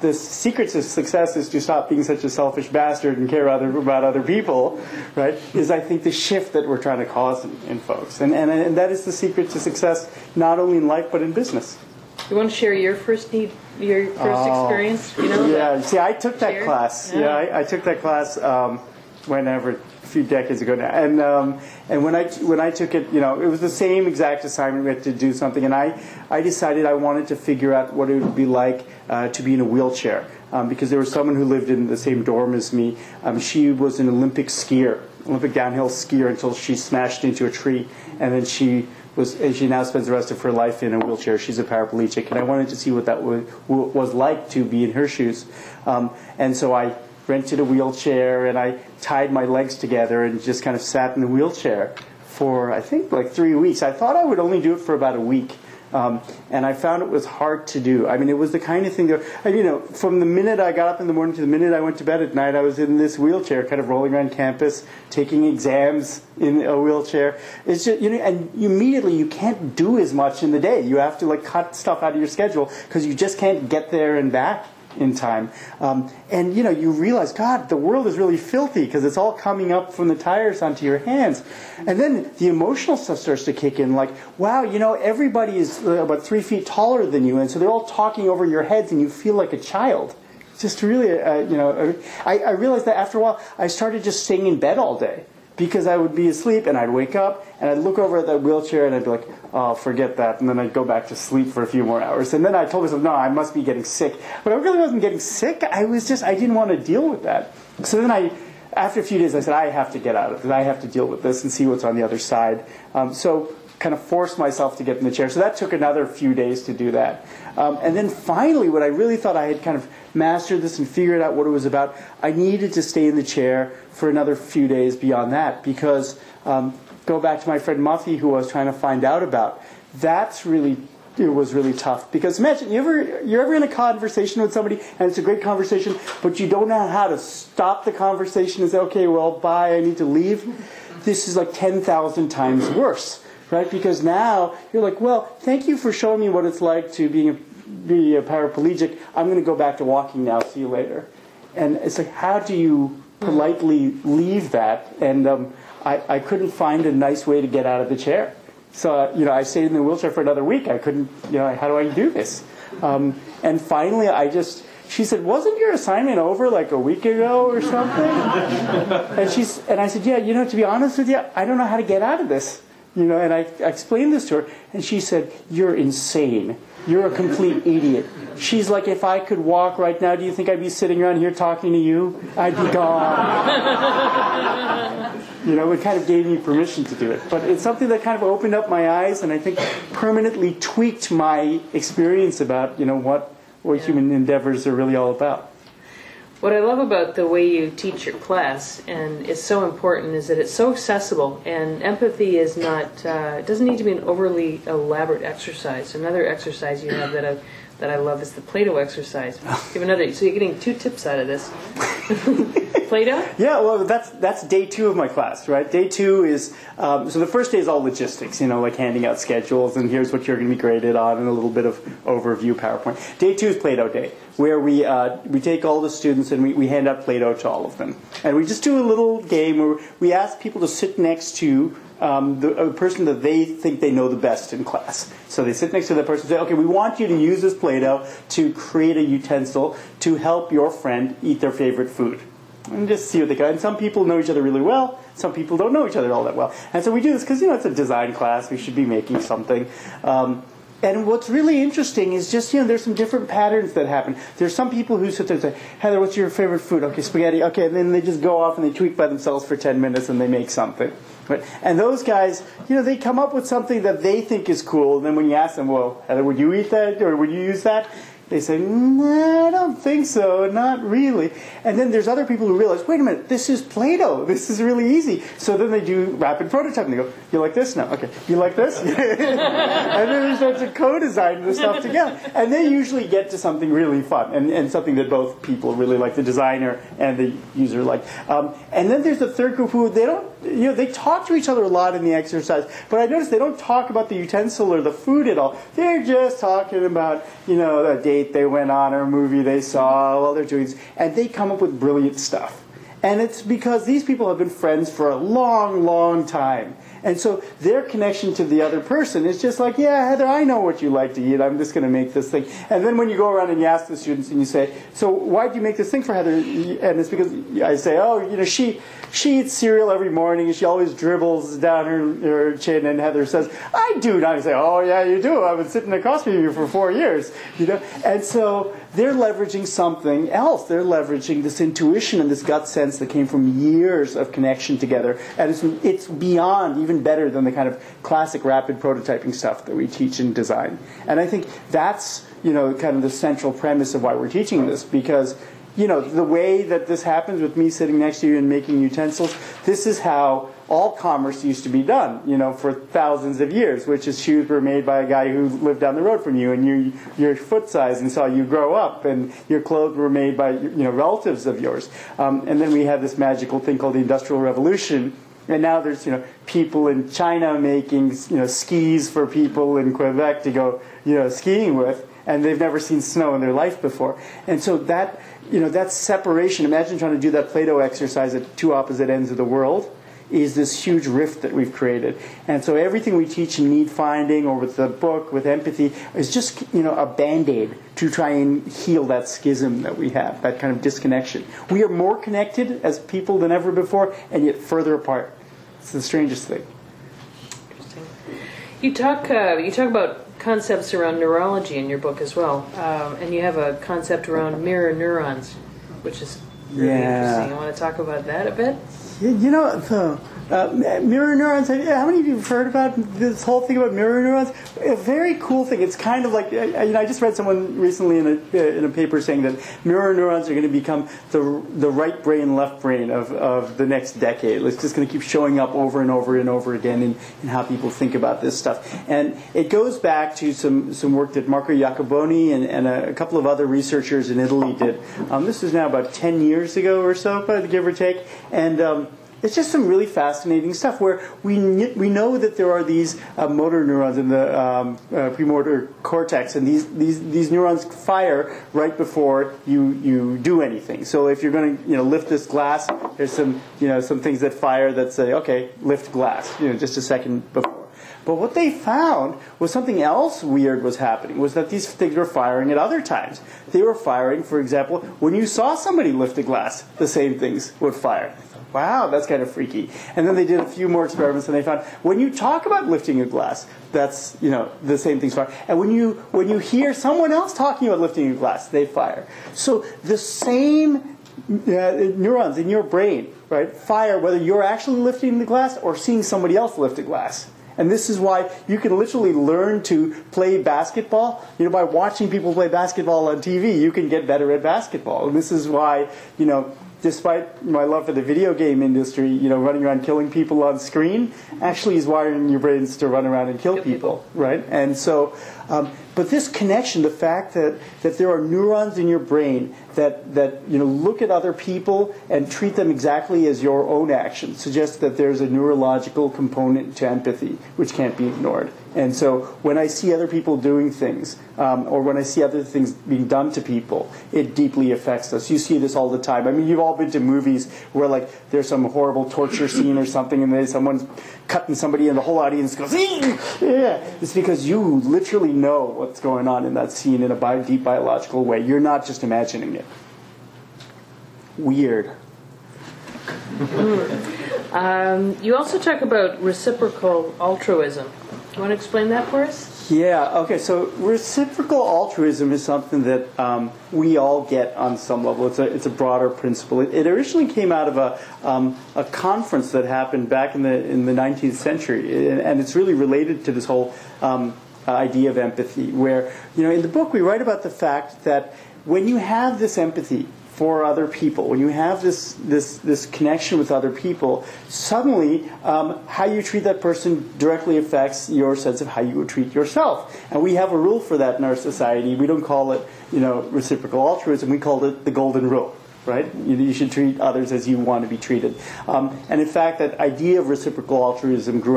the secret to success is to stop being such a selfish bastard and care about other people, right? Is I think the shift that we're trying to cause in folks, and that is the secret to success, not only in life but in business. You want to share your first experience? You know, yeah. See, I took that class. Yeah, I took that class whenever, a few decades ago now, and when I took it, you know, it was the same exact assignment. We had to do something, and I decided I wanted to figure out what it would be like to be in a wheelchair, because there was someone who lived in the same dorm as me. She was an Olympic downhill skier until she smashed into a tree, and then she now spends the rest of her life in a wheelchair. She's a paraplegic, and I wanted to see what that was like to be in her shoes. And so I rented a wheelchair, and I tied my legs together and just kind of sat in the wheelchair for, I think, like 3 weeks. I thought I would only do it for about a week. And I found it was hard to do. I mean, it was the kind of thing that, you know, from the minute I got up in the morning to the minute I went to bed at night, I was in this wheelchair, kind of rolling around campus, taking exams in a wheelchair. It's just, you know, and immediately you can't do as much in the day. You have to, like, cut stuff out of your schedule because you just can't get there and back in time. And, you know, you realize, God, the world is really filthy because it's all coming up from the tires onto your hands. And then the emotional stuff starts to kick in, like, wow, you know, everybody is about 3 feet taller than you, and so they're all talking over your heads, and you feel like a child. It's just really, you know, I realized that after a while, I started just staying in bed all day. Because I would be asleep, and I'd wake up, and I'd look over at that wheelchair, and I'd be like, oh, forget that. And then I'd go back to sleep for a few more hours. And then I told myself, no, I must be getting sick. But I really wasn't getting sick. I didn't want to deal with that. So then after a few days, I said, I have to get out of this. I have to deal with this and see what's on the other side. So kind of forced myself to get in the chair. So that took another few days to do that. And then finally, when I really thought I had kind of mastered this and figured out what it was about, I needed to stay in the chair for another few days beyond that, because go back to my friend Muffy, who I was trying to find out about. It was really tough, because imagine you're ever in a conversation with somebody and it's a great conversation, but you don't know how to stop the conversation and say, okay, well, bye, I need to leave. This is like 10,000 times worse, right? Because now you're like, well, thank you for showing me what it's like to be a paraplegic. I'm going to go back to walking now. See you later. And it's like, how do you politely leave that? And I couldn't find a nice way to get out of the chair. So, you know, I stayed in the wheelchair for another week. I couldn't, you know, how do I do this? And finally, she said, wasn't your assignment over like a week ago or something? And I said, yeah, you know, to be honest with you, I don't know how to get out of this. You know, and I explained this to her, and she said, you're insane. You're a complete idiot. She's like, if I could walk right now, do you think I'd be sitting around here talking to you? I'd be gone. You know, it kind of gave me permission to do it. But it's something that kind of opened up my eyes, and I think permanently tweaked my experience about, you know, what human endeavors are really all about. What I love about the way you teach your class, and is so important, is that it's so accessible, and empathy is not, it doesn't need to be an overly elaborate exercise. Another exercise you have that I love is the Play-Doh exercise. Give another, so you're getting 2 tips out of this. Play-Doh? Yeah, well, that's day 2 of my class, right? Day 2 is, so the first day is all logistics, you know, like handing out schedules, and here's what you're going to be graded on, and a little bit of overview PowerPoint. Day 2 is Play-Doh day, where we take all the students and we hand out Play-Doh to all of them. And we just do a little game where we ask people to sit next to the person that they think they know the best in class. So they sit next to that person and say, okay, we want you to use this Play-Doh to create a utensil to help your friend eat their favorite food. And just see what they can. And some people know each other really well. Some people don't know each other all that well. And so we do this because, you know, it's a design class. We should be making something. And what's really interesting is just, you know, there's some different patterns that happen. There's some people who sit there and say, Heather, what's your favorite food? Okay, spaghetti. Okay, and then they just go off and they tweak by themselves for 10 minutes and they make something. Right? And those guys, you know, they come up with something that they think is cool. And then when you ask them, well, Heather, would you eat that or would you use that? They say, I don't think so, not really. And then there's other people who realize, wait a minute, this is Play-Doh. This is really easy. So then they do rapid prototyping. They go, you like this? No. Okay. You like this? And then they start to co-design the stuff together. And they usually get to something really fun and something that both people really like, the designer and the user like. And then there's the third group who they don't, you know, they talk to each other a lot in the exercise. But I noticed they don't talk about the utensil or the food at all. They're just talking about, you know, the date they went on or a movie they saw while they're doing this, and they come up with brilliant stuff. And it's because these people have been friends for a long, long time. And so their connection to the other person is just like, yeah, Heather, I know what you like to eat. I'm just going to make this thing. And then when you go around and you ask the students and you say, so why do you make this thing for Heather? And it's because I say, oh, you know, she eats cereal every morning and she always dribbles down her chin. And Heather says, I do. And I say, oh, yeah, you do. I've been sitting across from you for 4 years. You know? And so they're leveraging something else. They're leveraging this intuition and this gut sense that came from years of connection together. And it's beyond, even better than the kind of classic rapid prototyping stuff that we teach in design. And I think that's, you know, kind of the central premise of why we're teaching this, because, you know, the way that this happens with me sitting next to you and making utensils, this is how all commerce used to be done, you know, for thousands of years, which is shoes were made by a guy who lived down the road from you and your foot size and saw you grow up, and your clothes were made by, you know, relatives of yours. And then we had this magical thing called the Industrial Revolution. And now there's, you know, people in China making, you know, skis for people in Quebec to go, you know, skiing with, and they've never seen snow in their life before. And so that, you know, that separation, imagine trying to do that Play-Doh exercise at two opposite ends of the world, is this huge rift that we've created. And so everything we teach in need finding or with the book, with empathy, is just, you know, a Band-Aid to try and heal that schism that we have, that kind of disconnection. We are more connected as people than ever before, and yet further apart. It's the strangest thing. Interesting. You talk about concepts around neurology in your book as well, and you have a concept around mirror neurons, which is really interesting. You want to talk about that a bit? You know, mirror neurons, how many of you have heard about this whole thing about mirror neurons? A very cool thing. It's kind of like, you know, I just read someone recently in a paper saying that mirror neurons are going to become the right brain, left brain of the next decade. It's just going to keep showing up over and over and over again in how people think about this stuff. And it goes back to some work that Marco Iacoboni and a couple of other researchers in Italy did. This is now about 10 years ago or so, give or take. And it's just some really fascinating stuff where we know that there are these motor neurons in the premotor cortex, and these neurons fire right before you do anything. So if you're going to, you know, lift this glass, there's some things that fire that say, okay, lift glass, you know, just a second before. But what they found was something else weird was happening, was that these things were firing at other times. They were firing, for example, when you saw somebody lift a glass, the same things would fire. Wow, that's kind of freaky. And then they did a few more experiments, and they found when you talk about lifting a glass, that's, you know, the same things fire. And when you hear someone else talking about lifting a glass, they fire. So the same neurons in your brain, right, fire whether you're actually lifting the glass or seeing somebody else lift a glass. And this is why you can literally learn to play basketball. You know, by watching people play basketball on TV, you can get better at basketball. And this is why, you know, despite my love for the video game industry, you know, running around killing people on screen actually is wiring your brains to run around and kill people, right? And so, but this connection, the fact that there are neurons in your brain that you know, look at other people and treat them exactly as your own actions, suggests that there's a neurological component to empathy which can't be ignored. And so when I see other people doing things, or when I see other things being done to people, it deeply affects us. You see this all the time. I mean, you've all been to movies where, like, there's some horrible torture scene or something, and then someone's cutting somebody, and the whole audience goes, yeah. It's because you literally know what's going on in that scene in a deep biological way. You're not just imagining it. Weird. You also talk about reciprocal altruism. You want to explain that for us? Yeah, okay, so reciprocal altruism is something that we all get on some level. It's a broader principle. It originally came out of a conference that happened back in the 19th century, and it's really related to this whole idea of empathy, where, you know, in the book we write about the fact that when you have this empathy for other people, when you have this connection with other people, suddenly how you treat that person directly affects your sense of how you would treat yourself. And we have a rule for that in our society. We don't call it, you know, reciprocal altruism. We call it the golden rule. Right? You should treat others as you want to be treated. And in fact, that idea of reciprocal altruism grew